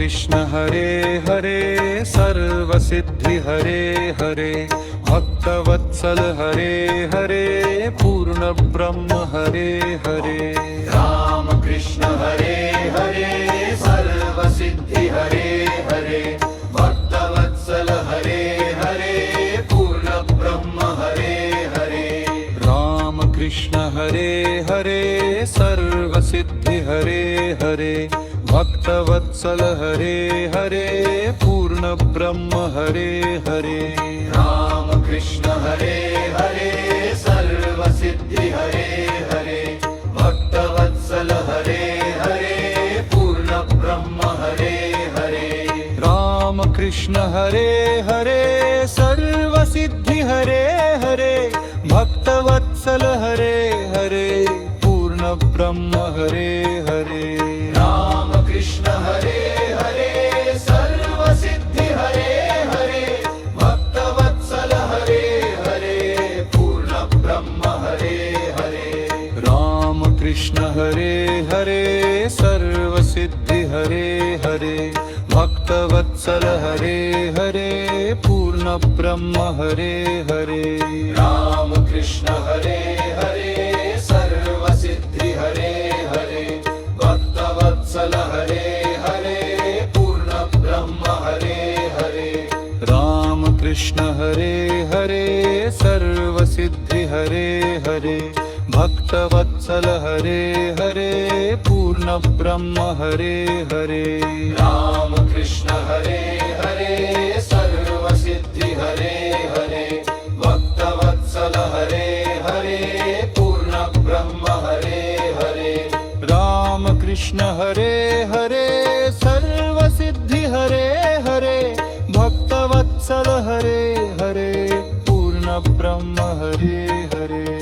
कृष्ण हरे हरे सर्वसिद्धि हरे हरे भक्तवत्सल हरे हरे पूर्ण ब्रह्म हरे हरे राम कृष्ण हरे हरे सर्वसिद्धि हरे हरे भक्तवत्सल हरे हरे पूर्ण ब्रह्म हरे हरे राम कृष्ण हरे हरे सर्वसिद्धि हरे हरे भक्तवत्सल हरे हरे पूर्ण ब्रह्म हरे हरे राम कृष्ण हरे हरे सर्वसिद्धि हरे हरे भक्तवत्सल हरे हरे पूर्ण ब्रह्म हरे हरे राम कृष्ण हरे हरे सर्वसिद्धि हरे हरे भक्तवत्सल हरे हरे पूर्ण ब्रह्म हरे हरे राम कृष्ण हरे हरे सर्वसिद्धि हरे हरे भक्तवत्सल हरे हरे पूर्ण ब्रह्म हरे हरे राम कृष्ण हरे हरे सर्वसिद्धि हरे हरे भक्तवत्सल हरे हरे पूर्ण ब्रह्म हरे हरे राम कृष्ण हरे हरे सर्वसिद्धि हरे हरे भक्तवत्सल हरे हरे पूर्ण ब्रह्म हरे हरे राम कृष्ण हरे हरे सर्वसिद्धि हरे हरे भक्तवत्सल हरे हरे पूर्ण ब्रह्म हरे हरे राम कृष्ण हरे हरे सर्वसिद्धि हरे हरे भक्तवत्सल हरे हरे पूर्ण ब्रह्म हरे हरे राम कृष्ण हरे हरे सर्वसिद्धि हरे हरे भक्तवत्सल हरे हरे पूर्ण ब्रह्म हरे हरे।